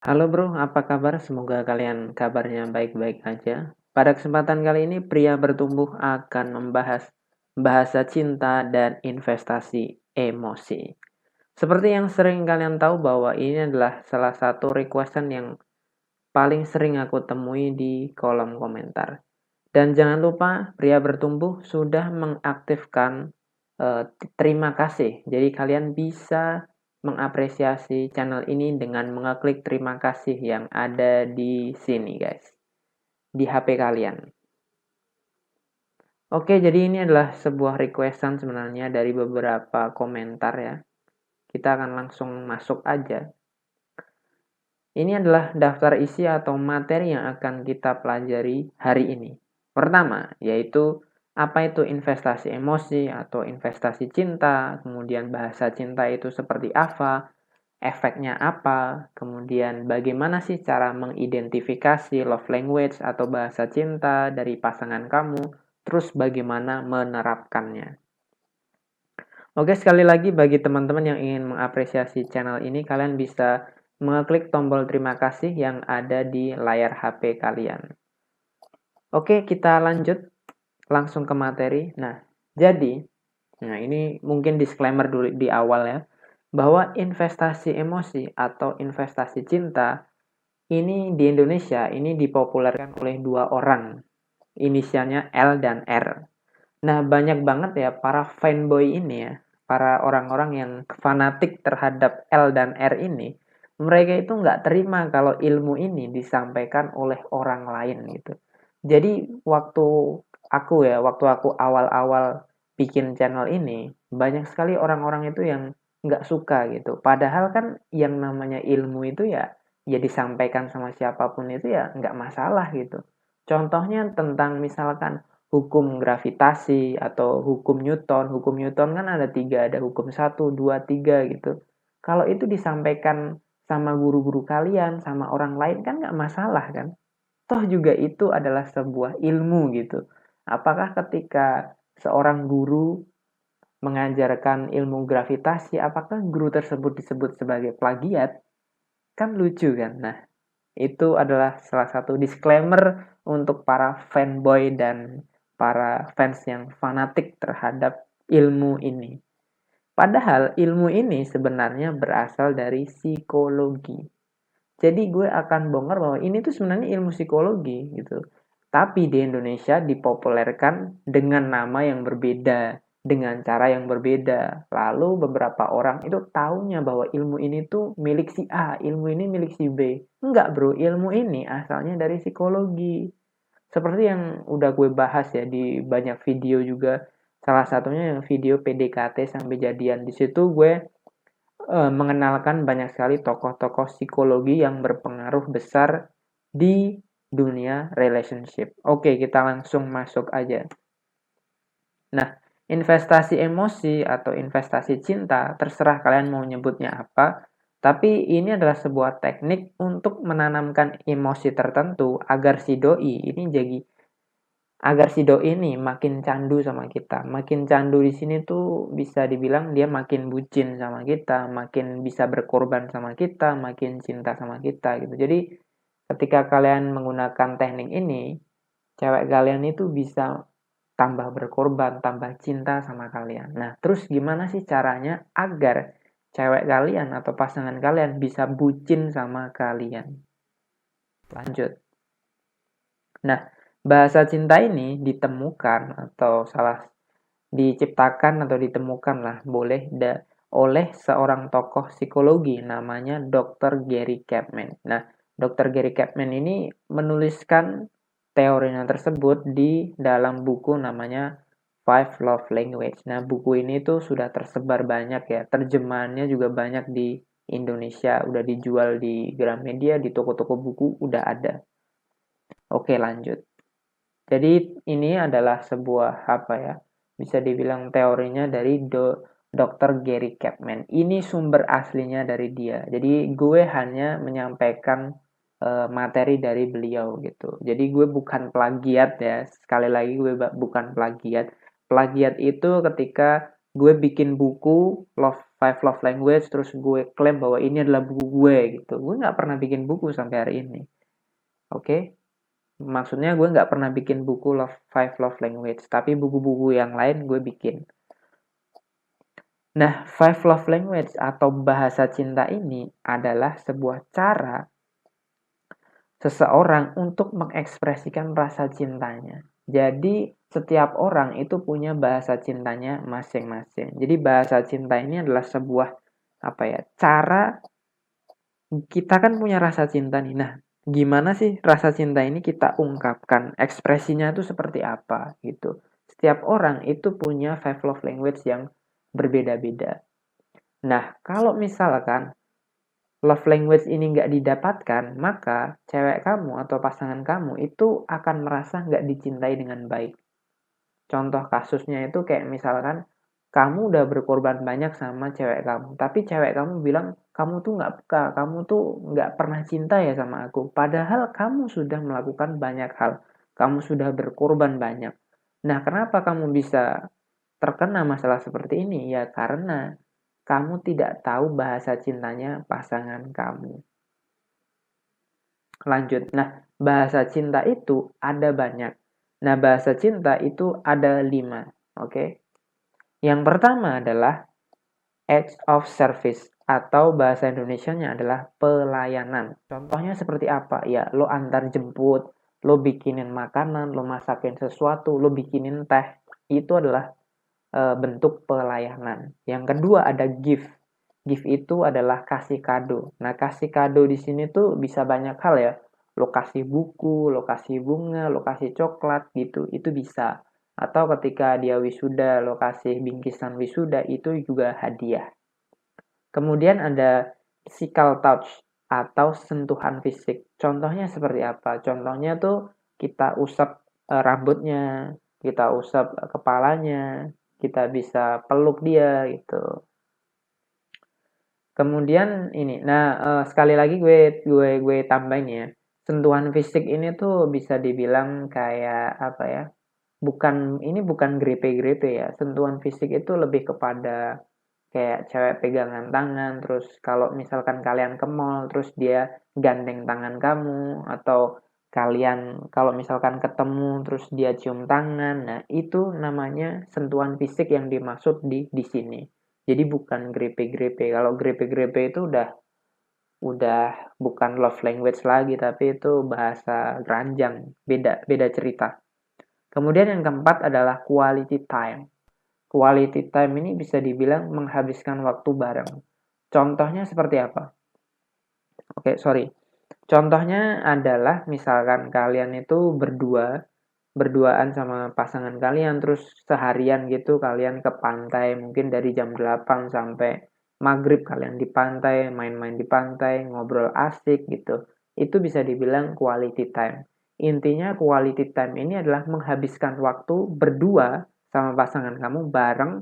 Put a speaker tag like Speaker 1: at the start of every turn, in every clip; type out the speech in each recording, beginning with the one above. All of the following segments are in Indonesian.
Speaker 1: Halo bro, apa kabar? Semoga kalian kabarnya baik-baik aja. Pada kesempatan kali ini, pria bertumbuh akan membahas bahasa cinta dan investasi emosi. Seperti yang sering kalian tahu bahwa ini adalah salah satu requestan yang paling sering aku temui di kolom komentar. Dan jangan lupa, pria bertumbuh sudah mengaktifkan terima kasih. Jadi kalian bisa mengapresiasi channel ini dengan mengeklik terima kasih yang ada di sini guys, di HP kalian. Oke, jadi ini adalah sebuah requestan sebenarnya dari beberapa komentar ya. Kita akan langsung masuk aja. Ini adalah daftar isi atau materi yang akan kita pelajari hari ini. Pertama, yaitu apa itu investasi emosi atau investasi cinta, kemudian bahasa cinta itu seperti apa, efeknya apa, kemudian bagaimana sih cara mengidentifikasi love language atau bahasa cinta dari pasangan kamu, terus bagaimana menerapkannya. Oke, sekali lagi bagi teman-teman yang ingin mengapresiasi channel ini, kalian bisa mengeklik tombol terima kasih yang ada di layar HP kalian. Oke, kita lanjut langsung ke materi. Nah ini mungkin disclaimer dulu di awal ya, bahwa investasi emosi atau investasi cinta ini di Indonesia ini dipopulerkan oleh dua orang, inisialnya L dan R. Nah, banyak banget ya para fanboy ini ya, para orang-orang yang fanatik terhadap L dan R ini, mereka itu nggak terima kalau ilmu ini disampaikan oleh orang lain gitu. Jadi waktu aku awal-awal bikin channel ini, banyak sekali orang-orang itu yang nggak suka gitu. Padahal kan yang namanya ilmu itu ya disampaikan sama siapapun itu ya nggak masalah gitu. Contohnya tentang misalkan hukum gravitasi atau hukum Newton. Hukum Newton kan ada tiga, ada hukum 1, 2, 3 gitu. Kalau itu disampaikan sama guru-guru kalian, sama orang lain kan nggak masalah kan. Toh juga itu adalah sebuah ilmu gitu. Apakah ketika seorang guru mengajarkan ilmu gravitasi, apakah guru tersebut disebut sebagai plagiat? Kan lucu kan? Nah, itu adalah salah satu disclaimer untuk para fanboy dan para fans yang fanatik terhadap ilmu ini. Padahal ilmu ini sebenarnya berasal dari psikologi. Jadi gue akan bongkar bahwa ini tuh sebenarnya ilmu psikologi gitu. Tapi di Indonesia dipopulerkan dengan nama yang berbeda, dengan cara yang berbeda. Lalu beberapa orang itu taunya bahwa ilmu ini tuh milik si A, ilmu ini milik si B. Enggak bro, ilmu ini asalnya dari psikologi. Seperti yang udah gue bahas ya di banyak video juga. Salah satunya yang video PDKT sampai jadian. Di situ gue mengenalkan banyak sekali tokoh-tokoh psikologi yang berpengaruh besar di dunia relationship. Oke, kita langsung masuk aja. Nah, investasi emosi atau investasi cinta, terserah kalian mau nyebutnya apa, tapi ini adalah sebuah teknik untuk menanamkan emosi tertentu agar si doi ini jadi agar si doi ini makin candu sama kita. Makin candu di sini tuh bisa dibilang dia makin bucin sama kita, makin bisa berkorban sama kita, makin cinta sama kita gitu. Jadi ketika kalian menggunakan teknik ini, cewek kalian itu bisa tambah berkorban, tambah cinta sama kalian. Nah, terus gimana sih caranya agar cewek kalian atau pasangan kalian bisa bucin sama kalian? Lanjut. Nah, bahasa cinta ini ditemukan atau diciptakan atau ditemukan lah boleh oleh seorang tokoh psikologi namanya Dr. Gary Chapman. Nah, Dr. Gary Chapman ini menuliskan teorinya tersebut di dalam buku namanya Five Love Language. Nah, buku ini tuh sudah tersebar banyak ya, terjemahannya juga banyak di Indonesia, udah dijual di Gramedia, di toko-toko buku udah ada. Oke, lanjut. Jadi ini adalah sebuah apa ya? Bisa dibilang teorinya dari Dr. Gary Chapman. Ini sumber aslinya dari dia. Jadi gue hanya menyampaikan materi dari beliau gitu. Jadi gue bukan plagiat ya. Sekali lagi gue bukan plagiat. Plagiat itu ketika gue bikin buku Five Love Language terus gue klaim bahwa ini adalah buku gue gitu. Gue nggak pernah bikin buku sampai hari ini. Oke? Maksudnya gue nggak pernah bikin buku Five Love Language, tapi buku-buku yang lain gue bikin. Nah, Five Love Language atau bahasa cinta ini adalah sebuah cara seseorang untuk mengekspresikan rasa cintanya. Jadi, setiap orang itu punya bahasa cintanya masing-masing. Jadi, bahasa cinta ini adalah sebuah cara kita kan punya rasa cinta nih. Nah, gimana sih rasa cinta ini kita ungkapkan? Ekspresinya itu seperti apa gitu. Setiap orang itu punya five love language yang berbeda-beda. Nah, kalau misalkan love language ini nggak didapatkan, maka cewek kamu atau pasangan kamu itu akan merasa nggak dicintai dengan baik. Contoh kasusnya itu kayak misalkan kamu udah berkorban banyak sama cewek kamu, tapi cewek kamu bilang kamu tuh nggak peka, kamu tuh nggak pernah cinta ya sama aku. Padahal kamu sudah melakukan banyak hal, kamu sudah berkorban banyak. Nah, kenapa kamu bisa terkena masalah seperti ini? Ya karena kamu tidak tahu bahasa cintanya pasangan kamu. Lanjut. Nah, bahasa cinta itu ada banyak. Nah, bahasa cinta itu ada 5. Oke. Yang pertama adalah acts of service atau bahasa Indonesianya adalah pelayanan. Contohnya seperti apa? Ya, lo antar jemput, lo bikinin makanan, lo masakin sesuatu, lo bikinin teh. Itu adalah bentuk pelayanan. Yang kedua ada gift. Gift itu adalah kasih kado. Nah, kasih kado di sini tuh bisa banyak hal ya. Lo kasih buku, lo kasih bunga, lo kasih coklat gitu. Itu bisa. Atau ketika dia wisuda, lo kasih bingkisan wisuda, itu juga hadiah. Kemudian ada physical touch atau sentuhan fisik. Contohnya seperti apa? Contohnya tuh kita usap rambutnya, kita usap kepalanya, kita bisa peluk dia gitu. Kemudian ini, sekali lagi gue tambahin ya, sentuhan fisik ini tuh bisa dibilang kayak apa ya? Ini bukan grepe-grepe ya. Sentuhan fisik itu lebih kepada kayak cewek pegangan tangan, terus kalau misalkan kalian ke mall, terus dia gandeng tangan kamu, atau kalian kalau misalkan ketemu terus dia cium tangan. Nah, itu namanya sentuhan fisik yang dimaksud di sini. Jadi bukan grepe-grepe. Kalau grepe-grepe itu udah bukan love language lagi, tapi itu bahasa ranjang, beda cerita. Kemudian yang keempat adalah quality time. Quality time ini bisa dibilang menghabiskan waktu bareng. Contohnya seperti apa? Contohnya adalah misalkan kalian itu berduaan sama pasangan kalian, terus seharian gitu kalian ke pantai, mungkin dari jam 8 sampai maghrib kalian di pantai, main-main di pantai, ngobrol asik gitu. Itu bisa dibilang quality time. Intinya quality time ini adalah menghabiskan waktu berdua sama pasangan kamu bareng,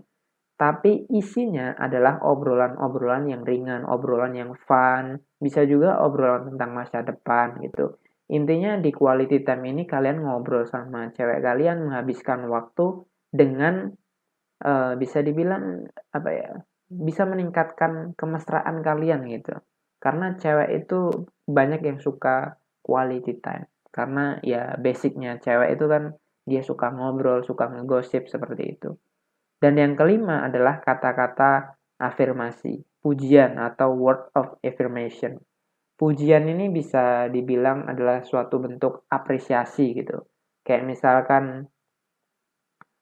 Speaker 1: tapi isinya adalah obrolan-obrolan yang ringan, obrolan yang fun, bisa juga obrolan tentang masa depan gitu. Intinya di quality time ini kalian ngobrol sama cewek kalian, menghabiskan waktu dengan bisa dibilang apa ya? Bisa meningkatkan kemesraan kalian gitu. Karena cewek itu banyak yang suka quality time. Karena ya basicnya cewek itu kan dia suka ngobrol, suka ngegosip seperti itu. Dan yang kelima adalah kata-kata afirmasi, pujian atau word of affirmation. Pujian ini bisa dibilang adalah suatu bentuk apresiasi gitu. Kayak misalkan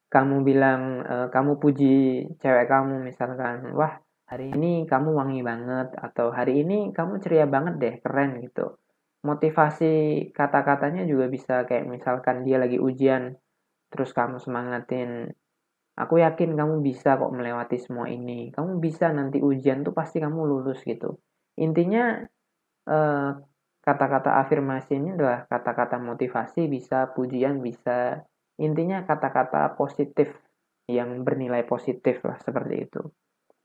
Speaker 1: kamu bilang, kamu puji cewek kamu misalkan, wah hari ini kamu wangi banget, atau hari ini kamu ceria banget deh, keren gitu. Motivasi kata-katanya juga bisa kayak misalkan dia lagi ujian, terus kamu semangatin, aku yakin kamu bisa kok melewati semua ini. Kamu bisa nanti ujian tuh pasti kamu lulus gitu. Intinya kata-kata afirmasi ini adalah kata-kata motivasi, bisa pujian, bisa intinya kata-kata positif yang bernilai positif lah seperti itu.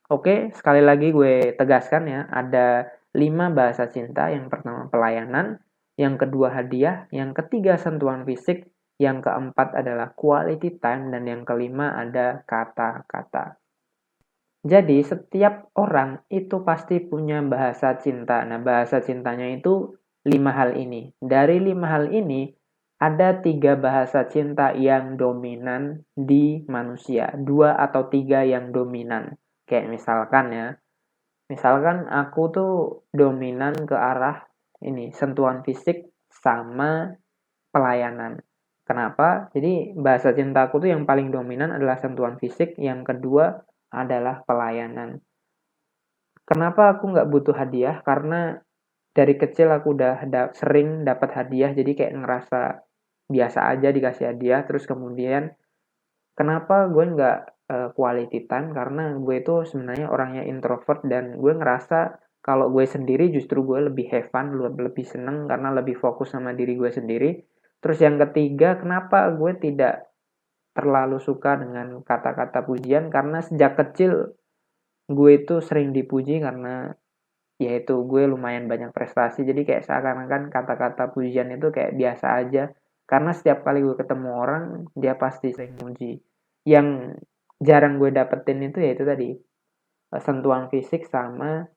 Speaker 1: Oke, sekali lagi gue tegaskan ya, ada 5 bahasa cinta. Yang pertama pelayanan, yang kedua hadiah, yang ketiga sentuhan fisik, yang keempat adalah quality time, dan yang kelima ada kata-kata. Jadi setiap orang itu pasti punya bahasa cinta. Nah, bahasa cintanya itu 5 hal ini. Dari 5 hal ini, ada 3 bahasa cinta yang dominan di manusia. 2 atau 3 yang dominan. Kayak misalkan ya, misalkan aku tuh dominan ke arah ini, sentuhan fisik sama pelayanan. Kenapa? Jadi bahasa cintaku tuh yang paling dominan adalah sentuhan fisik, yang kedua adalah pelayanan. Kenapa aku nggak butuh hadiah? Karena dari kecil aku udah sering dapat hadiah, jadi kayak ngerasa biasa aja dikasih hadiah. Terus kemudian kenapa gue nggak quality time? Karena gue itu sebenarnya orangnya introvert dan gue ngerasa kalau gue sendiri justru gue lebih have fun, lebih seneng karena lebih fokus sama diri gue sendiri. Terus yang ketiga, kenapa gue tidak terlalu suka dengan kata-kata pujian? Karena sejak kecil gue itu sering dipuji karena yaitu gue lumayan banyak prestasi, jadi kayak seakan-akan kata-kata pujian itu kayak biasa aja, karena setiap kali gue ketemu orang dia pasti sering muji. Yang jarang gue dapetin itu yaitu tadi sentuhan fisik sama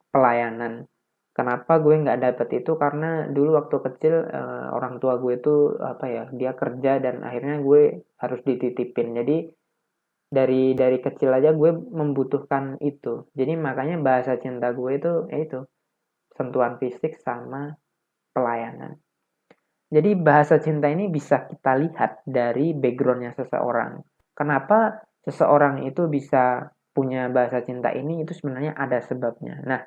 Speaker 1: pelayanan. Kenapa gue nggak dapet itu? Karena dulu waktu kecil orang tua gue itu apa ya, dia kerja dan akhirnya gue harus dititipin. Jadi dari kecil aja gue membutuhkan itu. Jadi makanya bahasa cinta gue itu sentuhan fisik sama pelayanan. Jadi bahasa cinta ini bisa kita lihat dari backgroundnya seseorang. Kenapa seseorang itu bisa punya bahasa cinta ini, itu sebenarnya ada sebabnya. Nah,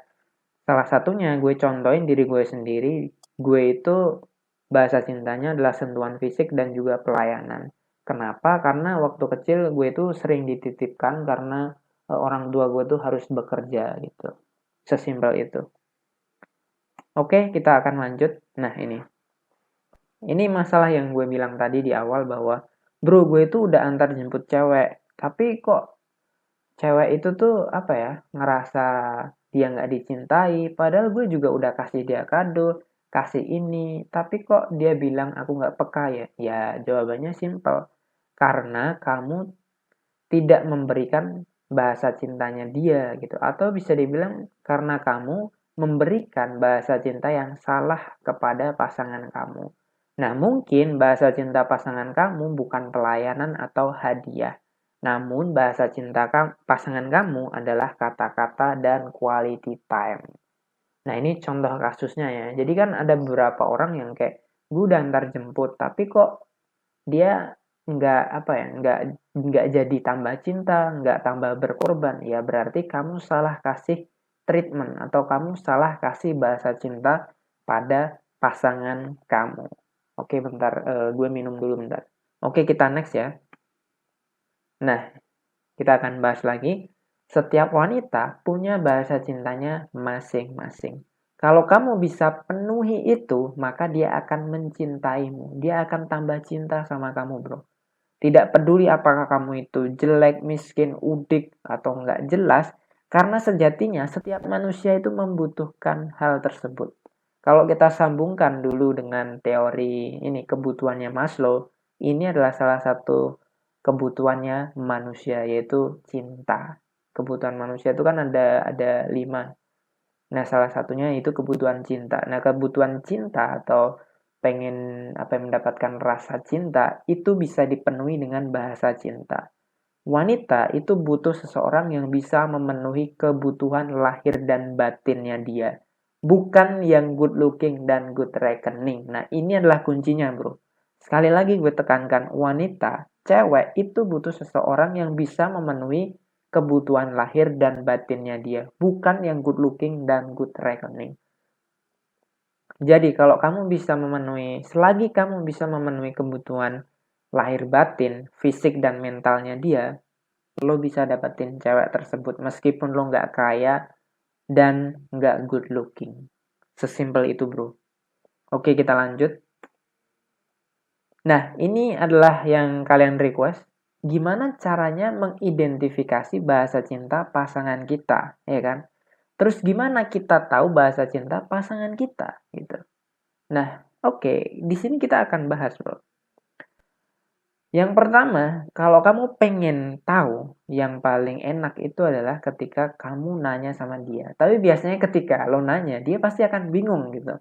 Speaker 1: salah satunya gue contohin diri gue sendiri. Gue itu bahasa cintanya adalah sentuhan fisik dan juga pelayanan. Kenapa? Karena waktu kecil gue itu sering dititipkan karena orang tua gue tuh harus bekerja gitu. Sesimpel itu. Oke, kita akan lanjut. Nah, ini masalah yang gue bilang tadi di awal bahwa, bro, gue itu udah antar jemput cewek, tapi kok cewek itu tuh apa ya, ngerasa dia nggak dicintai, padahal gue juga udah kasih dia kado, kasih ini, tapi kok dia bilang aku nggak peka ya? Ya, jawabannya simpel. Karena kamu tidak memberikan bahasa cintanya dia gitu. Atau bisa dibilang karena kamu memberikan bahasa cinta yang salah kepada pasangan kamu. Nah, mungkin bahasa cinta pasangan kamu bukan pelayanan atau hadiah. Namun bahasa cinta pasangan kamu adalah kata-kata dan quality time. Nah, ini contoh kasusnya ya. Jadi kan ada beberapa orang yang kayak gue udah antar jemput, tapi kok dia nggak apa ya, nggak jadi tambah cinta, nggak tambah berkorban. Ya berarti kamu salah kasih treatment atau kamu salah kasih bahasa cinta pada pasangan kamu. Oke, bentar, gue minum dulu bentar. Oke, kita next ya. Nah, kita akan bahas lagi. Setiap wanita punya bahasa cintanya masing-masing. Kalau kamu bisa penuhi itu, maka dia akan mencintaimu. Dia akan tambah cinta sama kamu, bro. Tidak peduli apakah kamu itu jelek, miskin, udik, atau enggak jelas, karena sejatinya setiap manusia itu membutuhkan hal tersebut. Kalau kita sambungkan dulu dengan teori ini kebutuhannya Maslow, ini adalah salah satu kebutuhannya manusia, yaitu cinta. Kebutuhan manusia itu kan ada 5. Nah, salah satunya itu kebutuhan cinta. Nah, kebutuhan cinta atau pengen mendapatkan rasa cinta itu bisa dipenuhi dengan bahasa cinta. Wanita itu butuh seseorang yang bisa memenuhi kebutuhan lahir dan batinnya dia. Bukan yang good looking dan good reckoning. Nah, ini adalah kuncinya, bro. Sekali lagi gue tekankan, wanita, cewek itu butuh seseorang yang bisa memenuhi kebutuhan lahir dan batinnya dia. Bukan yang good looking dan good reckoning. Jadi kalau kamu bisa selagi kamu bisa memenuhi kebutuhan lahir batin, fisik dan mentalnya dia, lo bisa dapetin cewek tersebut meskipun lo nggak kaya dan nggak good looking. Sesimpel itu, bro. Oke, kita lanjut. Nah, ini adalah yang kalian request. Gimana caranya mengidentifikasi bahasa cinta pasangan kita, ya kan? Terus gimana kita tahu bahasa cinta pasangan kita, gitu. Nah, oke, di sini kita akan bahas, bro. Yang pertama, kalau kamu pengen tahu, yang paling enak itu adalah ketika kamu nanya sama dia. Tapi biasanya ketika lo nanya, dia pasti akan bingung gitu.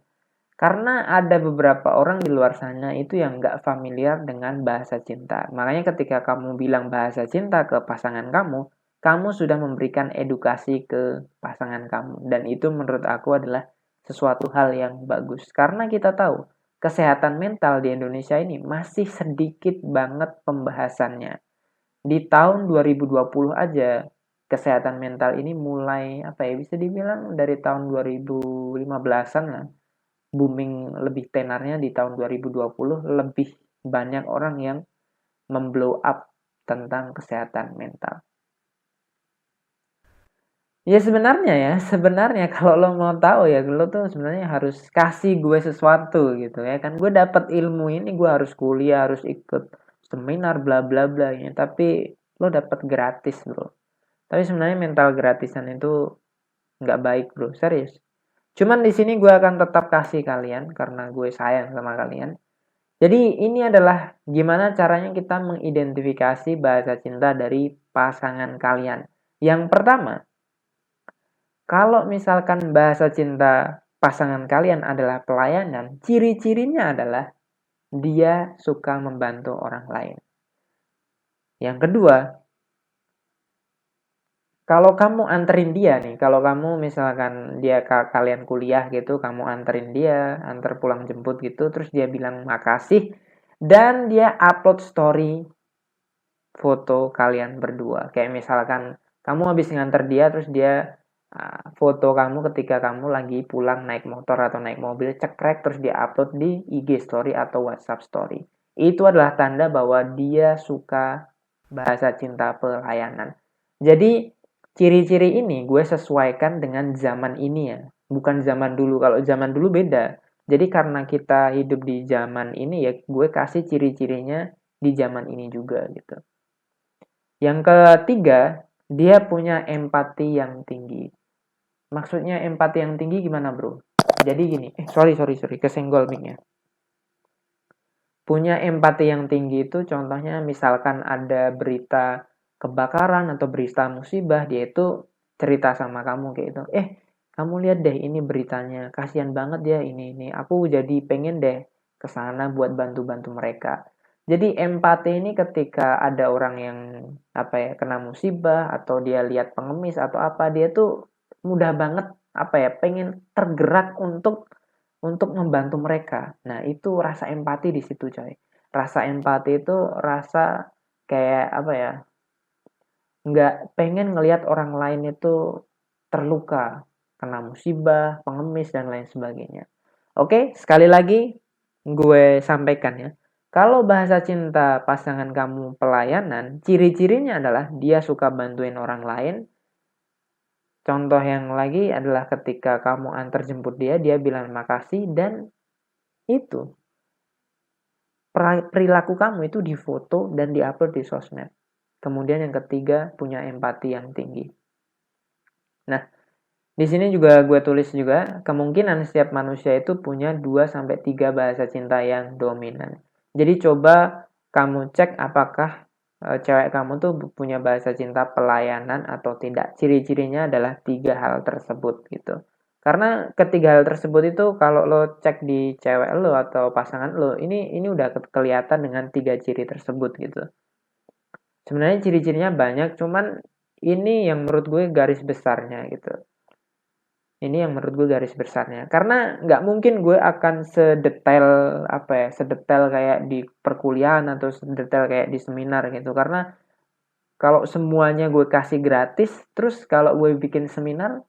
Speaker 1: Karena ada beberapa orang di luar sana itu yang nggak familiar dengan bahasa cinta. Makanya ketika kamu bilang bahasa cinta ke pasangan kamu sudah memberikan edukasi ke pasangan kamu. Dan itu menurut aku adalah sesuatu hal yang bagus. Karena kita tahu, kesehatan mental di Indonesia ini masih sedikit banget pembahasannya. Di tahun 2020 aja, kesehatan mental ini mulai, bisa dibilang dari tahun 2015-an lah booming, lebih tenarnya di tahun 2020 lebih banyak orang yang memblow up tentang kesehatan mental. Ya sebenarnya kalau lo mau tahu ya, lo tuh sebenarnya harus kasih gue sesuatu gitu ya kan. Gue dapat ilmu ini, gue harus kuliah, harus ikut seminar bla bla bla ya. Tapi lo dapat gratis bro. Tapi sebenarnya mental gratisan itu nggak baik bro, serius. Cuman di sini gue akan tetap kasih kalian karena gue sayang sama kalian. Jadi ini adalah gimana caranya kita mengidentifikasi bahasa cinta dari pasangan kalian. Yang pertama, kalau misalkan bahasa cinta pasangan kalian adalah pelayanan, ciri-cirinya adalah dia suka membantu orang lain. Yang kedua, kalau kamu anterin dia nih, kalau kamu misalkan kalian kuliah gitu, kamu anterin dia, antar pulang jemput gitu, terus dia bilang makasih, dan dia upload story foto kalian berdua. Kayak misalkan kamu habis nganter dia, terus dia foto kamu ketika kamu lagi pulang naik motor atau naik mobil, cekrek, terus dia upload di IG story atau WhatsApp story. Itu adalah tanda bahwa dia suka bahasa cinta pelayanan. Jadi ciri-ciri ini gue sesuaikan dengan zaman ini ya, bukan zaman dulu. Kalau zaman dulu beda. Jadi karena kita hidup di zaman ini ya, gue kasih ciri-cirinya di zaman ini juga gitu. Yang ketiga, dia punya empati yang tinggi. Maksudnya empati yang tinggi gimana bro? Jadi gini, sorry, kesenggol mic-nya. Punya empati yang tinggi itu contohnya misalkan ada berita kebakaran atau berita musibah, dia itu cerita sama kamu kayak itu. Kamu lihat deh ini beritanya, kasihan banget ya ini. Aku jadi pengen deh kesana buat bantu-bantu mereka. Jadi empati ini ketika ada orang yang kena musibah atau dia lihat pengemis atau apa, dia tuh mudah banget pengen tergerak untuk membantu mereka. Nah, itu rasa empati di situ, coy. Rasa empati itu rasa kayak nggak pengen ngelihat orang lain itu terluka, kena musibah, pengemis, dan lain sebagainya. Oke, sekali lagi gue sampaikan ya. Kalau bahasa cinta pasangan kamu pelayanan, ciri-cirinya adalah dia suka bantuin orang lain. Contoh yang lagi adalah ketika kamu antar jemput dia, dia bilang makasih, dan itu perilaku kamu itu difoto dan diupload di sosmed. Kemudian yang ketiga, punya empati yang tinggi. Nah, di sini juga gue tulis juga, kemungkinan setiap manusia itu punya 2-3 bahasa cinta yang dominan. Jadi coba kamu cek apakah cewek kamu tuh punya bahasa cinta pelayanan atau tidak. Ciri-cirinya adalah 3 hal tersebut gitu. Karena ketiga hal tersebut itu kalau lo cek di cewek lo atau pasangan lo, ini udah kelihatan dengan 3 ciri tersebut gitu. Sebenarnya ciri-cirinya banyak, cuman ini yang menurut gue garis besarnya gitu. Ini yang menurut gue garis besarnya. Karena nggak mungkin gue akan sedetail kayak di perkuliahan atau sedetail kayak di seminar gitu. Karena kalau semuanya gue kasih gratis, terus kalau gue bikin seminar,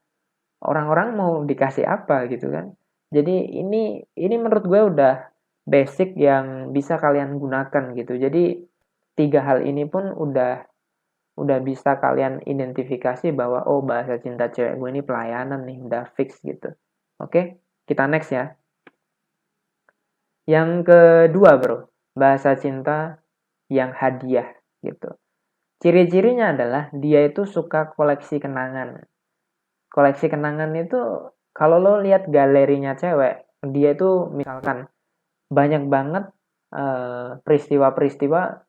Speaker 1: orang-orang mau dikasih apa gitu kan. Jadi ini menurut gue udah basic yang bisa kalian gunakan gitu. Jadi 3 hal ini pun udah bisa kalian identifikasi bahwa bahasa cinta cewek gue ini pelayanan nih, udah fix gitu. Oke, kita next ya. Yang kedua bro, bahasa cinta yang hadiah gitu. Ciri-cirinya adalah dia itu suka koleksi kenangan. Koleksi kenangan itu kalau lo lihat galerinya cewek, dia itu misalkan banyak banget peristiwa-peristiwa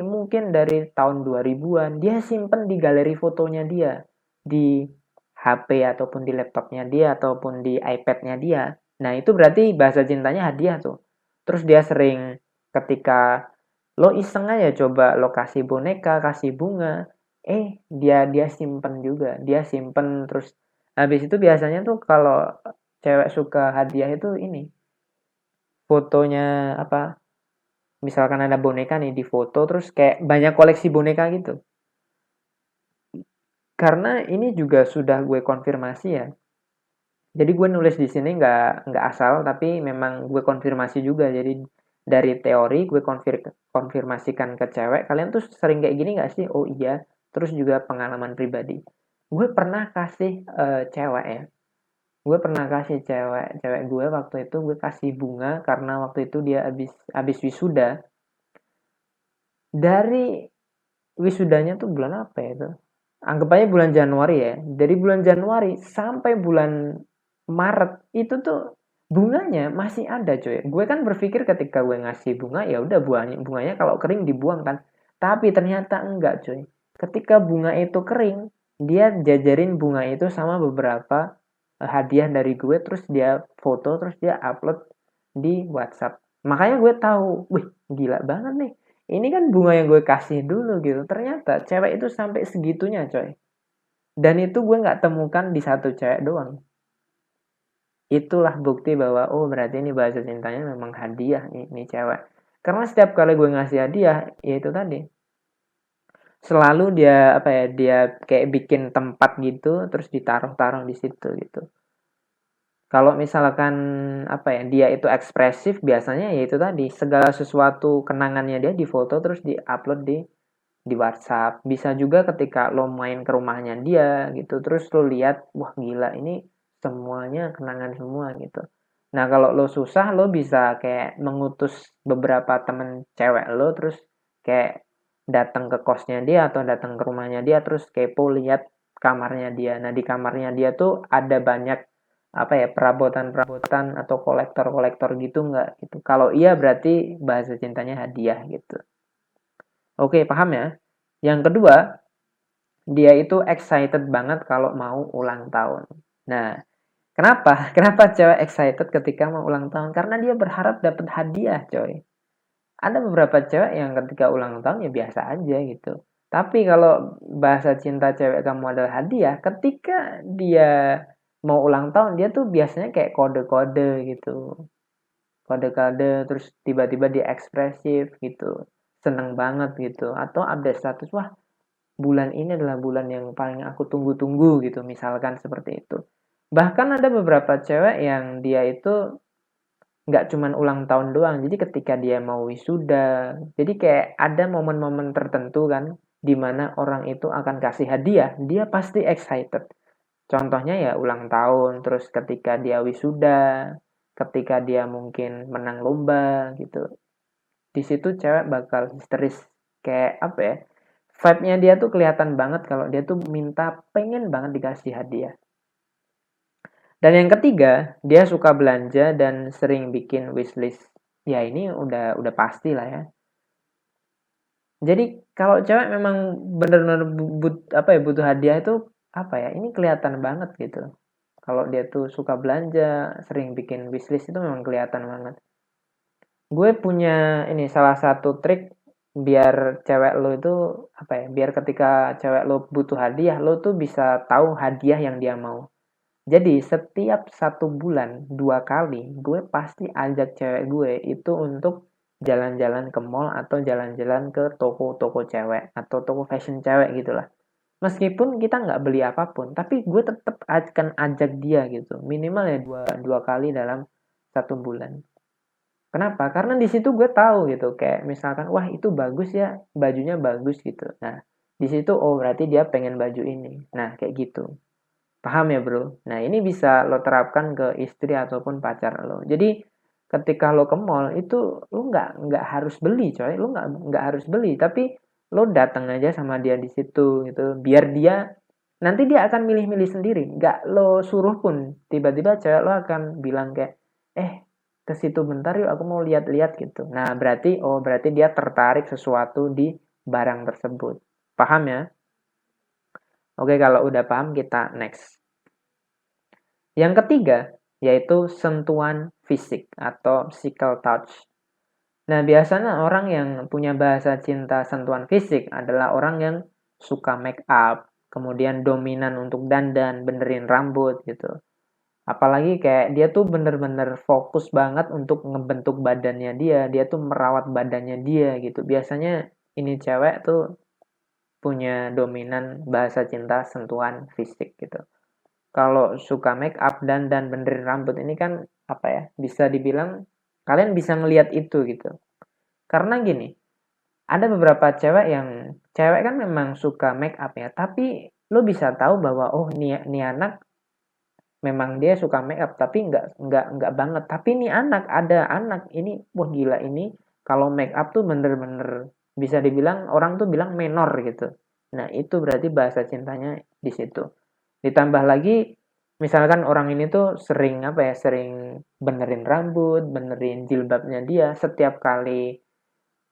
Speaker 1: mungkin dari tahun 2000-an, dia simpen di galeri fotonya dia, di HP ataupun di laptopnya dia ataupun di iPad-nya dia. Nah, itu berarti bahasa cintanya hadiah tuh. Terus dia sering ketika lo iseng aja coba lo kasih boneka, kasih bunga, dia simpen juga. Dia simpen terus habis itu biasanya tuh kalau cewek suka hadiah itu ini fotonya apa? Misalkan ada boneka nih di foto terus kayak banyak koleksi boneka gitu. Karena ini juga sudah gue konfirmasi ya. Jadi gue nulis di sini nggak asal tapi memang gue konfirmasi juga. Jadi dari teori gue konfirmasikan ke cewek, kalian tuh sering kayak gini nggak sih? Oh iya. Terus juga pengalaman pribadi. Gue pernah kasih cewek ya. Gue pernah kasih cewek gue waktu itu gue kasih bunga karena waktu itu dia habis wisuda. Dari wisudanya tuh bulan apa ya itu? Anggap aja bulan Januari ya. Dari bulan Januari sampai bulan Maret itu tuh bunganya masih ada coy. Gue kan berpikir ketika gue ngasih bunga ya udah bunganya kalau kering dibuang kan. Tapi ternyata enggak coy. Ketika bunga itu kering, dia jajarin bunga itu sama beberapa hadiah dari gue terus dia foto terus dia upload di WhatsApp. Makanya gue tahu, wih gila banget nih. Ini kan bunga yang gue kasih dulu gitu. Ternyata cewek itu sampai segitunya coy. Dan itu gue nggak temukan di satu cewek doang. Itulah bukti bahwa oh berarti ini bahasa cintanya memang hadiah nih cewek. Karena setiap kali gue ngasih hadiah, ya itu tadi. Selalu dia apa ya, dia kayak bikin tempat gitu terus ditaruh-taruh di situ gitu. Kalau misalkan apa ya, dia itu ekspresif biasanya ya itu tadi, segala sesuatu kenangannya dia difoto terus di-upload di WhatsApp. Bisa juga ketika lo main ke rumahnya dia gitu, terus lo lihat, wah gila ini semuanya kenangan semua gitu. Nah, kalau lo susah, lo bisa kayak mengutus beberapa temen cewek lo, terus kayak datang ke kosnya dia atau datang ke rumahnya dia, terus kepo lihat kamarnya dia. Nah, di kamarnya dia tuh ada banyak apa ya perabotan-perabotan atau kolektor-kolektor gitu nggak gitu. Kalau iya berarti bahasa cintanya hadiah gitu. Oke, paham ya? Yang kedua, dia itu excited banget kalau mau ulang tahun. Nah, kenapa? Kenapa cewek excited ketika mau ulang tahun? Karena dia berharap dapat hadiah, coy. Ada beberapa cewek yang ketika ulang tahun ya biasa aja gitu. Tapi kalau bahasa cinta cewek kamu adalah hadiah, ketika dia mau ulang tahun, dia tuh biasanya kayak kode-kode gitu. Kode-kode terus tiba-tiba dia ekspresif gitu. Seneng banget gitu. Atau update status, wah bulan ini adalah bulan yang paling aku tunggu-tunggu gitu, misalkan seperti itu. Bahkan ada beberapa cewek yang dia itu nggak cuman ulang tahun doang, jadi ketika dia mau wisuda, jadi kayak ada momen-momen tertentu kan, di mana orang itu akan kasih hadiah, dia pasti excited. Contohnya ya ulang tahun, terus ketika dia wisuda, ketika dia mungkin menang lomba gitu. Di situ cewek bakal histeris, kayak apa ya, vibe-nya dia tuh kelihatan banget kalau dia tuh minta pengen banget dikasih hadiah. Dan yang ketiga, dia suka belanja dan sering bikin wishlist. Ya ini udah pasti lah ya. Jadi kalau cewek memang benar-benar butuh hadiah itu apa ya? Ini kelihatan banget gitu. Kalau dia tuh suka belanja, sering bikin wishlist itu memang kelihatan banget. Gue punya ini salah satu trik biar cewek lo itu apa ya? Biar ketika cewek lo butuh hadiah, lo tuh bisa tahu hadiah yang dia mau. Jadi setiap 1 bulan 2 kali gue pasti ajak cewek gue itu untuk jalan-jalan ke mall atau jalan-jalan ke toko-toko cewek atau toko fashion cewek gitulah. Meskipun kita nggak beli apapun, tapi gue tetap akan ajak dia gitu. Minimal ya dua kali dalam 1 bulan. Kenapa? Karena di situ gue tahu gitu, kayak misalkan, wah itu bagus ya, bajunya bagus gitu. Nah, di situ oh berarti dia pengen baju ini. Nah, kayak gitu. Paham ya bro? Nah ini bisa lo terapkan ke istri ataupun pacar lo. Jadi ketika lo ke mall itu lo nggak harus beli coy, lo nggak harus beli, tapi lo datang aja sama dia di situ gitu, biar dia nanti dia akan milih-milih sendiri, nggak lo suruh pun tiba-tiba cewek lo akan bilang kayak, ke situ bentar yuk, aku mau lihat-lihat gitu. Nah, berarti dia tertarik sesuatu di barang tersebut. Paham ya? Oke, kalau udah paham kita next. Yang ketiga, yaitu sentuhan fisik atau physical touch. Nah, biasanya orang yang punya bahasa cinta sentuhan fisik adalah orang yang suka make up, kemudian dominan untuk dandan, benerin rambut gitu. Apalagi kayak dia tuh bener-bener fokus banget untuk ngebentuk badannya dia tuh merawat badannya dia gitu. Biasanya ini cewek tuh punya dominan bahasa cinta sentuhan fisik gitu. Kalau suka make up dan benerin rambut ini kan apa ya? Bisa dibilang kalian bisa ngelihat itu gitu. Karena gini, ada beberapa cewek kan memang suka make up ya, tapi lo bisa tahu bahwa oh nih anak memang dia suka make up tapi nggak banget. Tapi nih ada anak ini wah gila ini kalau make up tuh bener-bener bisa dibilang orang tuh bilang menor gitu. Nah, itu berarti bahasa cintanya di situ. Ditambah lagi misalkan orang ini tuh sering benerin rambut, benerin jilbabnya dia setiap kali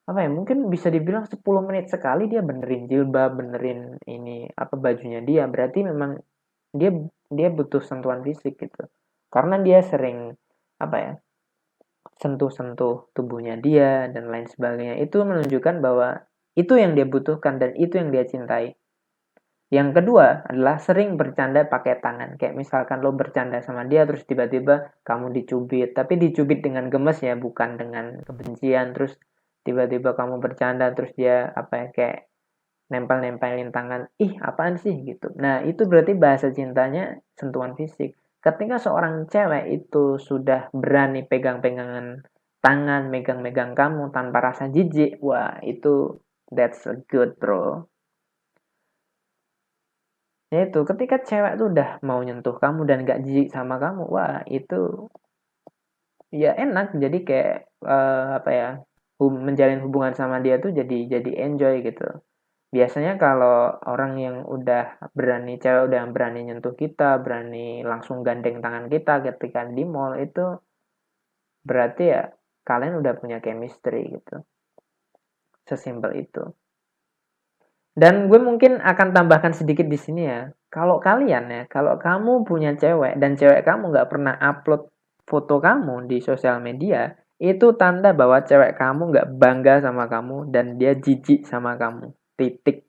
Speaker 1: apa ya, mungkin bisa dibilang 10 menit sekali dia benerin jilbab, benerin ini apa bajunya dia. Berarti memang dia dia butuh sentuhan fisik gitu. Karena dia sering apa ya, sentuh-sentuh tubuhnya dia dan lain sebagainya. Itu menunjukkan bahwa itu yang dia butuhkan dan itu yang dia cintai. Yang kedua adalah sering bercanda pakai tangan. Kayak misalkan lo bercanda sama dia terus tiba-tiba kamu dicubit. Tapi dicubit dengan gemes ya, bukan dengan kebencian. Terus tiba-tiba kamu bercanda terus dia apa ya kayak nempel-nempelin tangan. Ih, apaan sih gitu. Nah, itu berarti bahasa cintanya sentuhan fisik. Ketika seorang cewek itu sudah berani pegang-pegangan tangan, megang-megang kamu tanpa rasa jijik, wah itu that's a good bro. Ya itu, ketika cewek tuh udah mau nyentuh kamu dan gak jijik sama kamu, wah itu ya enak. Jadi kayak apa ya, menjalin hubungan sama dia tuh jadi enjoy gitu. Biasanya kalau orang yang cewek udah berani nyentuh kita, berani langsung gandeng tangan kita ketika di mall itu berarti ya kalian udah punya chemistry gitu. Sesimpel itu. Dan gue mungkin akan tambahkan sedikit di sini ya. Kalau kamu punya cewek dan cewek kamu nggak pernah upload foto kamu di sosial media, itu tanda bahwa cewek kamu nggak bangga sama kamu dan dia jijik sama kamu. Titik.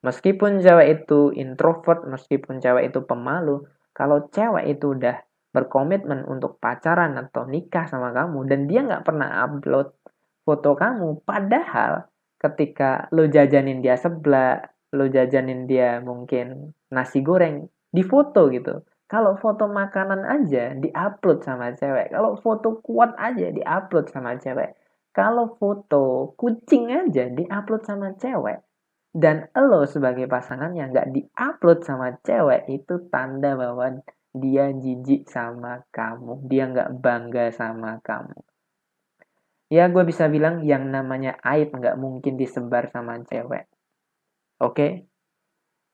Speaker 1: Meskipun cewek itu introvert, meskipun cewek itu pemalu, kalau cewek itu udah berkomitmen untuk pacaran atau nikah sama kamu dan dia nggak pernah upload foto kamu, padahal ketika lo jajanin dia seblak, lo jajanin dia mungkin nasi goreng, di foto gitu. Kalau foto makanan aja diupload sama cewek, kalau foto kuat aja diupload sama cewek, kalau foto kucing aja diupload sama cewek, dan lo sebagai pasangannya nggak diupload sama cewek, itu tanda bahwa dia jijik sama kamu, dia nggak bangga sama kamu. Ya gue bisa bilang yang namanya aib nggak mungkin disebar sama cewek. Oke?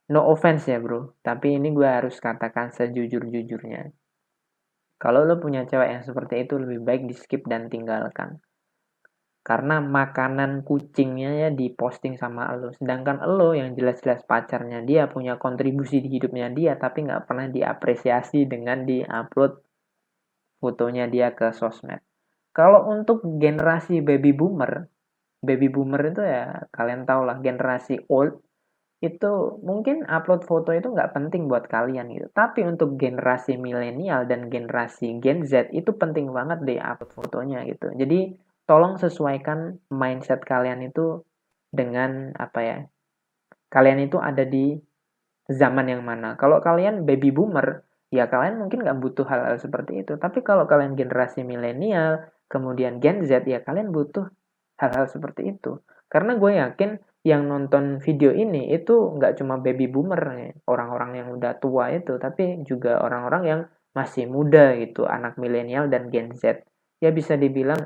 Speaker 1: No offense ya bro, tapi ini gue harus katakan sejujur-jujurnya. Kalau lo punya cewek yang seperti itu, lebih baik di skip dan tinggalkan. Karena makanan kucingnya ya diposting sama lo. Sedangkan lo yang jelas-jelas pacarnya dia, punya kontribusi di hidupnya dia, tapi nggak pernah diapresiasi dengan di-upload fotonya dia ke sosmed. Kalau untuk generasi baby boomer itu ya kalian tau lah, generasi old itu mungkin upload foto itu nggak penting buat kalian gitu. Tapi untuk generasi milenial dan generasi Gen Z itu penting banget deh upload fotonya gitu. Jadi tolong sesuaikan mindset kalian itu dengan apa ya, kalian itu ada di zaman yang mana. Kalau kalian baby boomer, ya kalian mungkin nggak butuh hal-hal seperti itu. Tapi kalau kalian generasi milenial, kemudian Gen Z, ya kalian butuh hal-hal seperti itu. Karena gue yakin yang nonton video ini itu nggak cuma baby boomer, orang-orang yang udah tua itu, tapi juga orang-orang yang masih muda gitu, anak milenial dan Gen Z. Ya bisa dibilang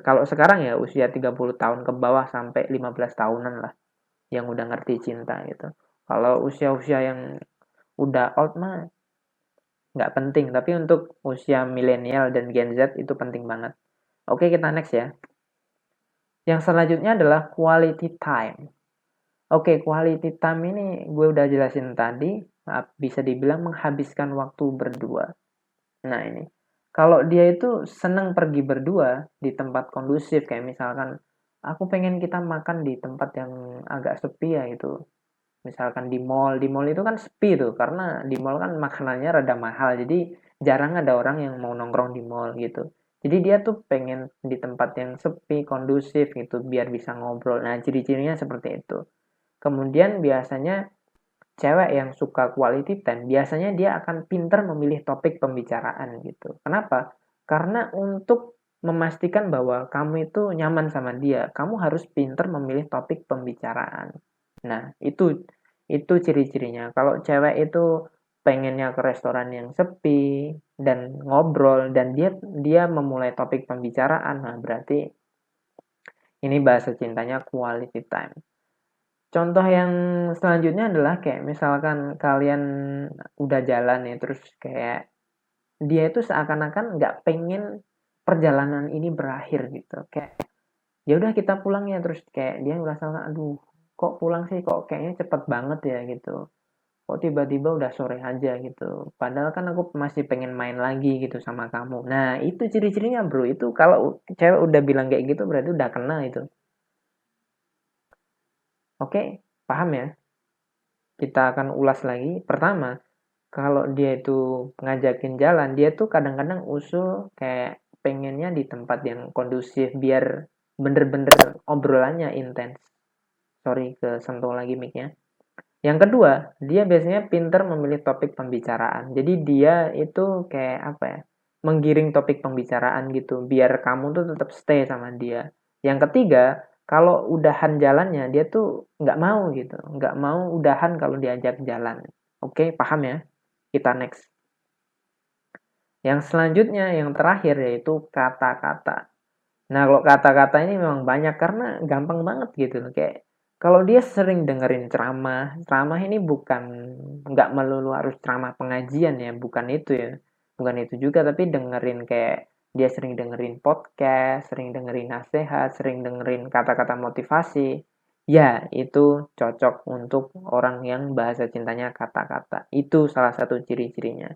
Speaker 1: kalau sekarang ya usia 30 tahun ke bawah sampai 15 tahunan lah yang udah ngerti cinta gitu. Kalau usia-usia yang udah old mah nggak penting, tapi untuk usia milenial dan Gen Z itu penting banget. Oke, kita next ya. Yang selanjutnya adalah quality time. Oke, quality time ini gue udah jelasin tadi, bisa dibilang menghabiskan waktu berdua. Nah ini, kalau dia itu senang pergi berdua di tempat kondusif, kayak misalkan aku pengen kita makan di tempat yang agak sepi ya itu. Misalkan di mall itu kan sepi tuh, karena di mall kan makanannya rada mahal, jadi jarang ada orang yang mau nongkrong di mall gitu. Jadi dia tuh pengen di tempat yang sepi, kondusif gitu, biar bisa ngobrol. Nah, ciri-cirinya seperti itu. Kemudian biasanya cewek yang suka quality time, biasanya dia akan pintar memilih topik pembicaraan gitu. Kenapa? Karena untuk memastikan bahwa kamu itu nyaman sama dia, kamu harus pintar memilih topik pembicaraan. Nah, itu ciri-cirinya. Kalau cewek itu pengennya ke restoran yang sepi dan ngobrol dan dia memulai topik pembicaraan, nah berarti ini bahasa cintanya quality time. Contoh yang selanjutnya adalah kayak misalkan kalian udah jalan ya, terus kayak dia itu seakan-akan nggak pengen perjalanan ini berakhir gitu. Kayak ya udah kita pulang ya, terus kayak dia merasa aduh kok pulang sih, kok kayaknya cepet banget ya gitu. Kok tiba-tiba udah sore aja gitu. Padahal kan aku masih pengen main lagi gitu sama kamu. Nah itu ciri-cirinya bro. Itu kalau cewek udah bilang kayak gitu berarti udah kena itu. Oke, paham ya? Kita akan ulas lagi. Pertama, kalau dia itu ngajakin jalan, dia tuh kadang-kadang usul kayak pengennya di tempat yang kondusif biar bener-bener obrolannya intens. Sorry, kesentuh lagi mic-nya. Yang kedua, dia biasanya pinter memilih topik pembicaraan. Jadi dia itu kayak apa ya, menggiring topik pembicaraan gitu, biar kamu tuh tetap stay sama dia. Yang ketiga, kalau udahan jalannya, dia tuh nggak mau gitu, nggak mau udahan kalau diajak jalan. Oke, paham ya? Kita next. Yang selanjutnya, yang terakhir yaitu kata-kata. Nah, kalau kata-kata ini memang banyak karena gampang banget gitu. Kayak kalau dia sering dengerin ceramah, ceramah ini bukan nggak melulu harus ceramah pengajian ya, bukan itu ya. Bukan itu juga, tapi dengerin kayak dia sering dengerin podcast, sering dengerin nasihat, sering dengerin kata-kata motivasi. Ya, itu cocok untuk orang yang bahasa cintanya kata-kata. Itu salah satu ciri-cirinya.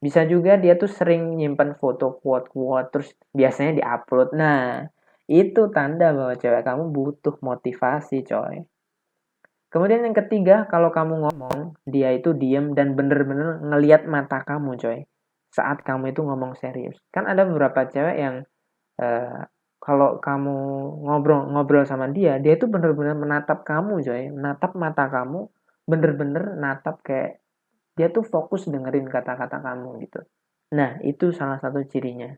Speaker 1: Bisa juga dia tuh sering nyimpan foto quote-quote terus biasanya diupload. Nah, itu tanda bahwa cewek kamu butuh motivasi, coy. Kemudian yang ketiga, kalau kamu ngomong, dia itu diem dan bener-bener ngeliat mata kamu, coy. Saat kamu itu ngomong serius. Kan ada beberapa cewek yang eh, kalau kamu ngobrol sama dia, dia itu bener-bener menatap kamu, coy. Menatap mata kamu, bener-bener natap kayak dia tuh fokus dengerin kata-kata kamu gitu. Nah, itu salah satu cirinya.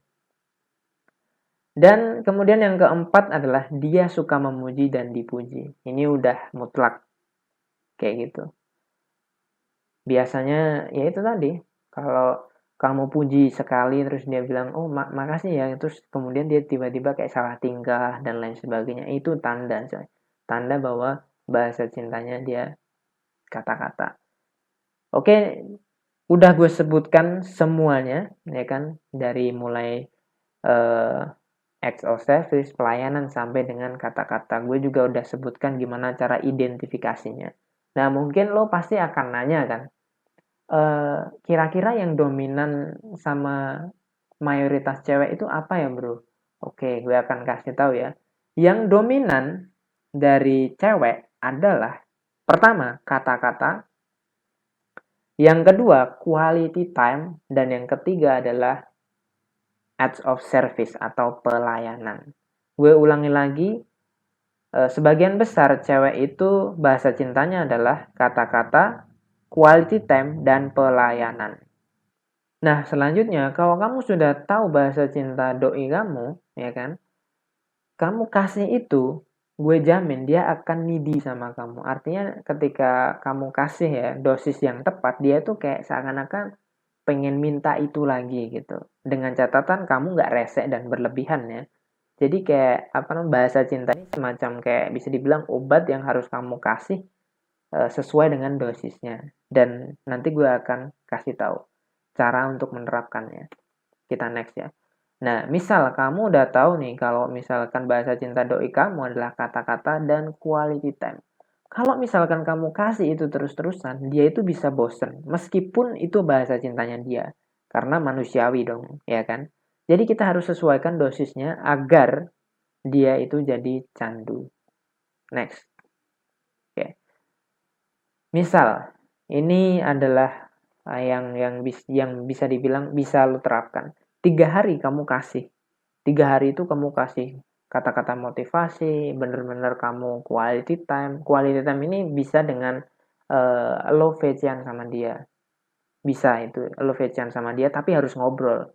Speaker 1: Dan kemudian yang keempat adalah dia suka memuji dan dipuji. Ini udah mutlak kayak gitu. Biasanya ya itu tadi, kalau kamu puji sekali terus dia bilang, "Oh, makasih ya." Terus kemudian dia tiba-tiba kayak salah tingkah dan lain sebagainya. Itu tanda, coy. Tanda bahwa bahasa cintanya dia kata-kata. Oke, udah gue sebutkan semuanya, ya kan? Dari mulai eh, acts of service, pelayanan, sampai dengan kata-kata. Gue juga udah sebutkan gimana cara identifikasinya. Nah, mungkin lo pasti akan nanya kan, kira-kira yang dominan sama mayoritas cewek itu apa ya bro? Oke, gue akan kasih tahu ya. Yang dominan dari cewek adalah pertama, kata-kata, yang kedua, quality time, dan yang ketiga adalah acts of service atau pelayanan. Gue ulangi lagi, sebagian besar cewek itu bahasa cintanya adalah kata-kata, quality time, dan pelayanan. Nah, selanjutnya kalau kamu sudah tahu bahasa cinta doi kamu, ya kan? Kamu kasih itu, gue jamin dia akan needy sama kamu. Artinya ketika kamu kasih ya dosis yang tepat, dia tuh kayak seakan-akan pengen minta itu lagi gitu. Dengan catatan kamu nggak rese dan berlebihan ya. Jadi kayak apa namanya, bahasa cinta ini semacam kayak bisa dibilang obat yang harus kamu kasih sesuai dengan dosisnya. Dan nanti gue akan kasih tahu. cara untuk menerapkannya. Kita next ya. Nah, misal kamu udah tahu nih kalau misalkan bahasa cinta doi kamu adalah kata-kata dan quality time. Kalau misalkan kamu kasih itu terus-terusan, dia itu bisa bosen. Meskipun itu bahasa cintanya dia. Karena manusiawi dong, ya kan? Jadi kita harus sesuaikan dosisnya agar dia itu jadi candu. Next. Oke. Misal, ini adalah yang bisa dibilang bisa lo terapkan. 3 hari kamu kasih. 3 hari itu kamu kasih kata-kata motivasi, bener-bener kamu quality time. Quality time ini bisa dengan lo VC-an sama dia. Bisa itu, lo VC-an sama dia, tapi harus ngobrol.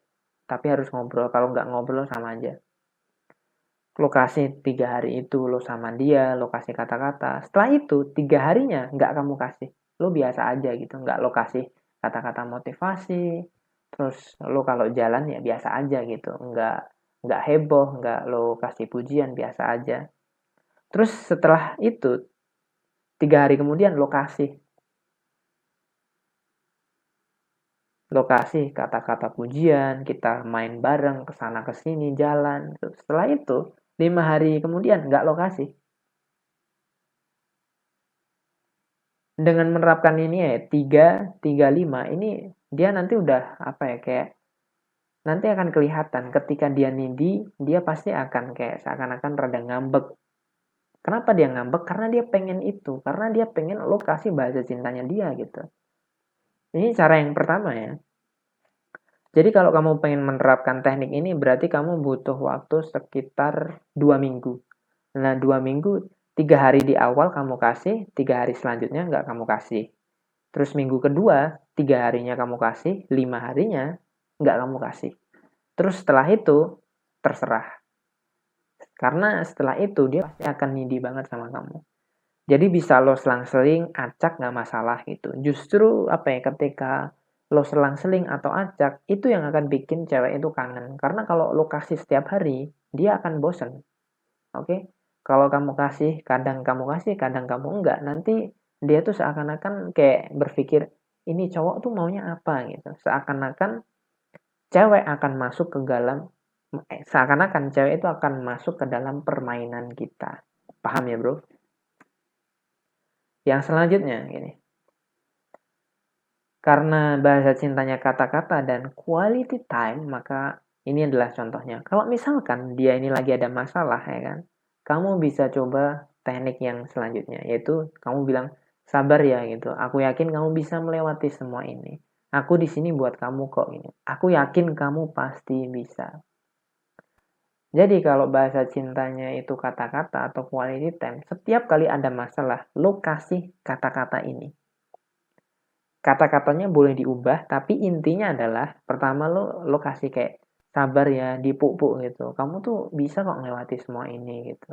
Speaker 1: Kalau nggak ngobrol sama aja. Lo kasih 3 hari itu lo sama dia, lo kasih kata-kata. Setelah itu 3 harinya nggak kamu kasih, lo biasa aja gitu, nggak lo kasih kata-kata motivasi. Terus lo kalau jalan ya biasa aja gitu, nggak heboh, nggak lo kasih pujian, biasa aja. Terus setelah itu 3 hari kemudian lo kasih kata-kata pujian, kita main bareng kesana kesini jalan. Setelah itu 5 hari kemudian nggak lo kasih. Dengan menerapkan ini ya 3, 3, 5 ini dia nanti udah apa ya, kayak nanti akan kelihatan ketika dia needy, dia pasti akan kayak seakan-akan rada ngambek. Kenapa dia ngambek? Karena dia pengen itu, karena dia pengen lo kasih bahasa cintanya dia gitu. Ini cara yang pertama ya. Jadi kalau kamu pengen menerapkan teknik ini berarti kamu butuh waktu sekitar 2 minggu. Nah 2 minggu, 3 hari di awal kamu kasih, 3 hari selanjutnya nggak kamu kasih. Terus minggu kedua, 3 harinya kamu kasih, 5 harinya nggak kamu kasih. Terus setelah itu, terserah. Karena setelah itu, dia pasti akan needy banget sama kamu. Jadi bisa lo selang-seling, acak nggak masalah gitu. Justru apa ya, ketika lo selang-seling atau acak, itu yang akan bikin cewek itu kangen. Karena kalau lo kasih setiap hari, dia akan bosen. Oke? Kalau kamu kasih, kadang kamu enggak. Nanti dia tuh seakan-akan kayak berpikir, ini cowok tuh maunya apa gitu. Seakan-akan cewek akan masuk ke dalam, seakan-akan cewek itu akan masuk ke dalam permainan kita. Paham ya bro? Yang selanjutnya gini. Karena bahasa cintanya kata-kata dan quality time, maka ini adalah contohnya. Kalau misalkan dia ini lagi ada masalah ya kan, kamu bisa coba teknik yang selanjutnya, yaitu kamu bilang sabar ya gitu. Aku yakin kamu bisa melewati semua ini. Aku di sini buat kamu kok ini. Aku yakin kamu pasti bisa. Jadi kalau bahasa cintanya itu kata-kata atau quality time, setiap kali ada masalah, lo kasih kata-kata ini. Kata-katanya boleh diubah, tapi intinya adalah pertama lo kasih kayak sabar ya, dipuk-puk gitu. Kamu tuh bisa kok melewati semua ini gitu.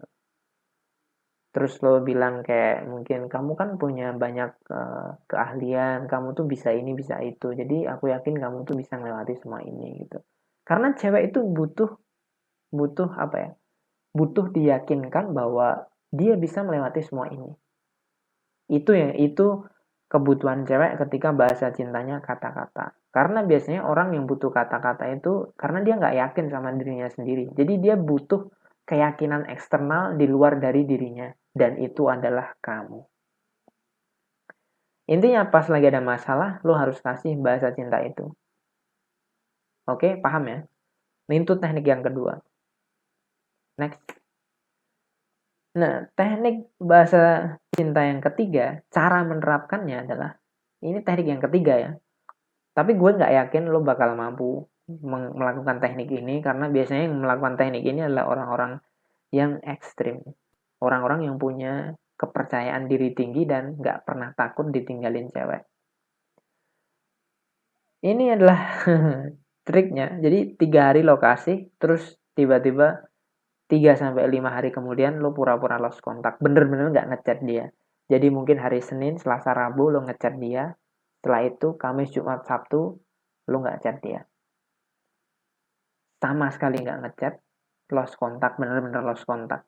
Speaker 1: Terus lo bilang kayak mungkin kamu kan punya banyak keahlian, kamu tuh bisa ini bisa itu. Jadi aku yakin kamu tuh bisa melewati semua ini gitu. Karena cewek itu butuh apa ya? Butuh diyakinkan bahwa dia bisa melewati semua ini. Itu kebutuhan cewek ketika bahasa cintanya kata-kata. Karena biasanya orang yang butuh kata-kata itu karena dia nggak yakin sama dirinya sendiri. Jadi dia butuh keyakinan eksternal di luar dari dirinya. Dan itu adalah kamu. Intinya pas lagi ada masalah, lo harus kasih bahasa cinta itu. Oke, paham ya? Itu teknik yang kedua. Next. Nah, teknik bahasa cinta yang ketiga, cara menerapkannya adalah, ini teknik yang ketiga ya. Tapi gue nggak yakin lo bakal mampu melakukan teknik ini karena biasanya yang melakukan teknik ini adalah orang-orang yang ekstrim. Orang-orang yang punya kepercayaan diri tinggi dan nggak pernah takut ditinggalin cewek. Ini adalah triknya. Jadi 3 hari lo kasih, terus tiba-tiba 3-5 hari kemudian lo pura-pura lost kontak. Bener-bener nggak ngechat dia. Jadi mungkin hari Senin, Selasa, Rabu lo ngechat dia. Setelah itu Kamis, Jumat, Sabtu lo nggak chat dia. Sama sekali nggak ngechat, lost kontak, bener-bener lost kontak.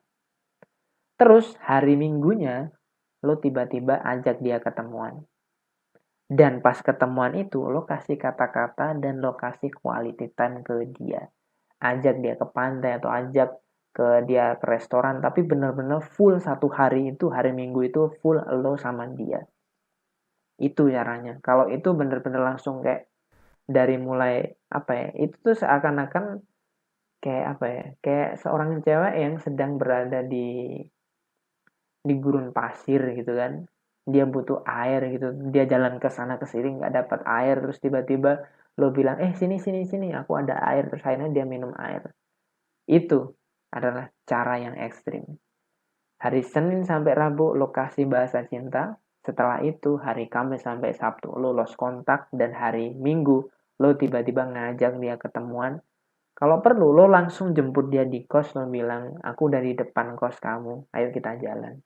Speaker 1: Terus hari Minggunya lo tiba-tiba ajak dia ketemuan. Dan pas ketemuan itu, lo kasih kata-kata dan lo kasih quality time ke dia. Ajak dia ke pantai atau ajak ke dia ke restoran, tapi bener-bener full satu hari itu, hari Minggu itu full lo sama dia. Itu caranya. Kalau itu bener-bener langsung kayak dari mulai apa ya, itu tuh seakan-akan kayak apa ya, kayak seorang cewek yang sedang berada di gurun pasir gitu kan, dia butuh air gitu, dia jalan ke sana ke sini nggak dapat air, terus tiba-tiba lo bilang sini sini sini aku ada air, terus akhirnya dia minum air. Itu adalah cara yang ekstrim. Hari Senin sampai Rabu lo kasih bahasa cinta, setelah itu hari Kamis sampai Sabtu lo lost kontak, dan hari Minggu lo tiba-tiba ngajak dia ketemuan. Kalau perlu lo langsung jemput dia di kos, lo bilang aku dari depan kos kamu, ayo kita jalan.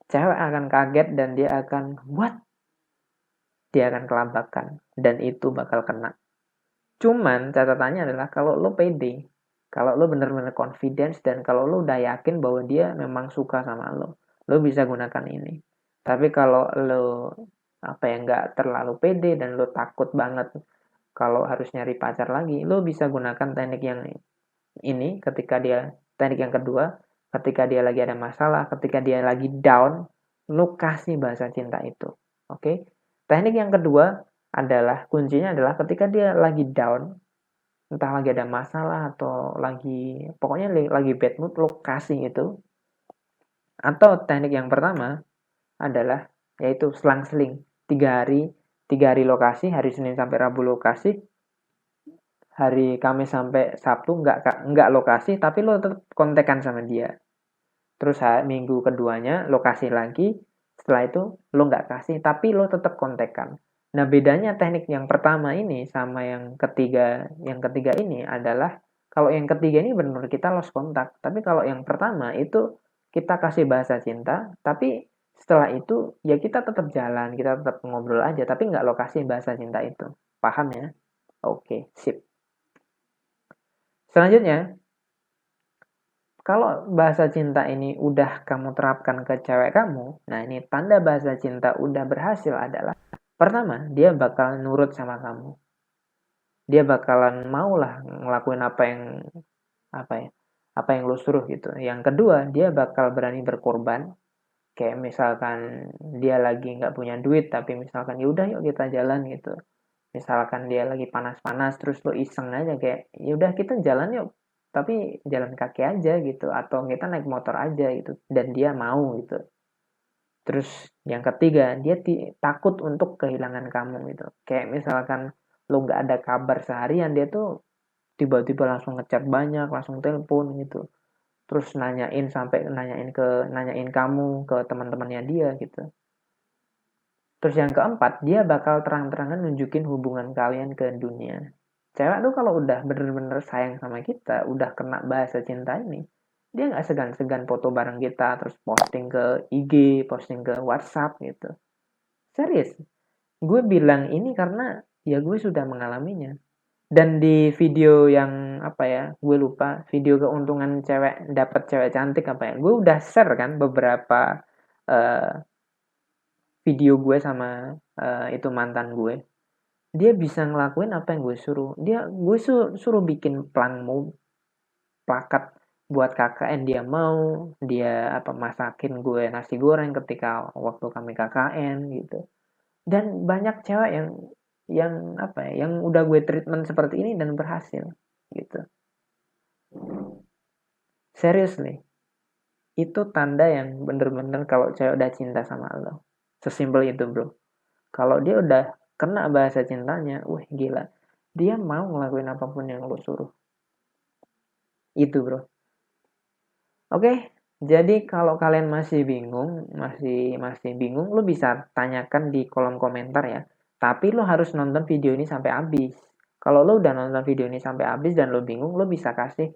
Speaker 1: Cewek akan kaget dan dia akan what? Dia akan kelabakan dan itu bakal kena. Cuman catatannya adalah kalau lo pede, kalau lo bener-bener confidence, dan kalau lo udah yakin bahwa dia memang suka sama lo bisa gunakan ini. Tapi kalau lo nggak terlalu pede dan lo takut banget kalau harus nyari pacar lagi, lo bisa gunakan teknik yang ini teknik yang kedua, ketika dia lagi ada masalah, ketika dia lagi down, lo kasih bahasa cinta itu. Oke? Teknik yang kedua adalah, kuncinya adalah ketika dia lagi down, entah lagi ada masalah atau pokoknya lagi bad mood, lo kasih itu. Atau teknik yang pertama adalah yaitu selang-seling, 3 hari lokasi, hari Senin sampai Rabu lokasi, hari Kamis sampai Sabtu nggak lokasi, tapi lo tetap kontekan sama dia. Terus minggu keduanya lo kasih lagi, setelah itu lo nggak kasih, tapi lo tetap kontekan. Nah, bedanya teknik yang pertama ini sama yang ketiga ini adalah, kalau yang ketiga ini benar-benar kita lost kontak, tapi kalau yang pertama itu kita kasih bahasa cinta, tapi setelah itu ya kita tetap jalan, kita tetap ngobrol aja, tapi nggak lo kasih bahasa cinta itu. Paham ya? Oke, sip. Selanjutnya, kalau bahasa cinta ini udah kamu terapkan ke cewek kamu, nah ini tanda bahasa cinta udah berhasil adalah, pertama, dia bakal nurut sama kamu. Dia bakalan mau lah ngelakuin apa yang lo suruh gitu. Yang kedua, dia bakal berani berkorban. Kayak misalkan dia lagi nggak punya duit, tapi misalkan yaudah yuk kita jalan gitu. Misalkan dia lagi panas-panas, terus lo iseng aja kayak yaudah kita jalan yuk, tapi jalan kaki aja gitu, atau kita naik motor aja gitu, dan dia mau gitu. Terus yang ketiga, dia takut untuk kehilangan kamu gitu. Kayak misalkan lo nggak ada kabar seharian, dia tuh tiba-tiba langsung ngechat banyak, langsung telepon gitu. Terus nanyain kamu ke teman-temannya dia gitu. Terus yang keempat, dia bakal terang-terangan nunjukin hubungan kalian ke dunia. Cewek tuh kalau udah bener-bener sayang sama kita, udah kena bahasa cinta ini, dia nggak segan-segan foto bareng kita, terus posting ke IG, posting ke WhatsApp gitu. Serius, gue bilang ini karena ya gue sudah mengalaminya. Dan di video yang gue lupa, video keuntungan cewek dapat cewek cantik gue udah share kan beberapa uh, video gue sama itu mantan gue. Dia bisa ngelakuin apa yang gue suruh. Gue suruh bikin plakat buat KKN, dia mau. Dia masakin gue nasi goreng ketika waktu kami KKN gitu. Dan banyak cewek yang udah gue treatment seperti ini dan berhasil gitu. Seriously, itu tanda yang bener-bener kalau cewek udah cinta sama lo. Sesimpel itu bro. Kalau dia udah kena bahasa cintanya, gila, dia mau ngelakuin apapun yang lo suruh. Itu bro. Oke, jadi kalau kalian masih bingung, lo bisa tanyakan di kolom komentar ya. Tapi lo harus nonton video ini sampai habis. Kalau lo udah nonton video ini sampai habis dan lo bingung, lo bisa kasih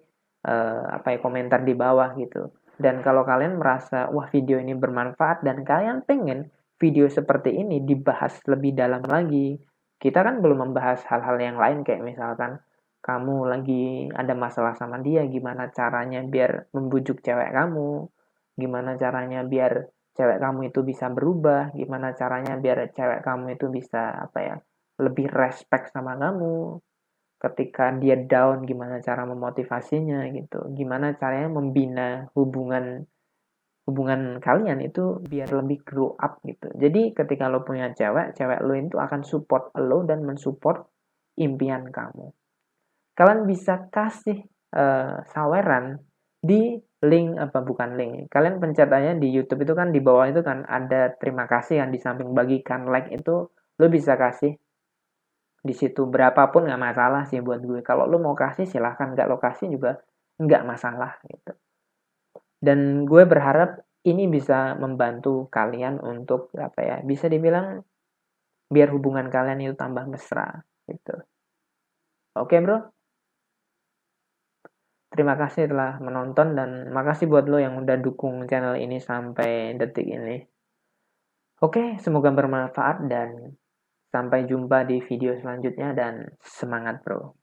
Speaker 1: komentar di bawah gitu. Dan kalau kalian merasa wah video ini bermanfaat dan kalian pengen video seperti ini dibahas lebih dalam lagi, kita kan belum membahas hal-hal yang lain kayak misalkan kamu lagi ada masalah sama dia, gimana caranya biar membujuk cewek kamu, gimana caranya biar cewek kamu itu bisa berubah, gimana caranya biar cewek kamu itu bisa lebih respect sama kamu. Ketika dia down, gimana cara memotivasinya gitu. Gimana caranya membina hubungan kalian itu biar lebih grow up gitu. Jadi ketika lo punya cewek lo itu akan support lo dan mensupport impian kamu. Kalian bisa kasih saweran di link bukan link. Kalian pencet aja di YouTube itu kan di bawah itu kan ada terima kasih kan di samping bagikan like itu lo bisa kasih di situ berapapun nggak masalah sih buat gue. Kalau lo mau kasih silahkan, nggak lo kasih juga nggak masalah gitu. Dan gue berharap ini bisa membantu kalian untuk bisa dibilang biar hubungan kalian itu tambah mesra gitu. Oke bro, terima kasih telah menonton dan makasih buat lo yang udah dukung channel ini sampai detik ini. Oke, semoga bermanfaat dan sampai jumpa di video selanjutnya dan semangat bro.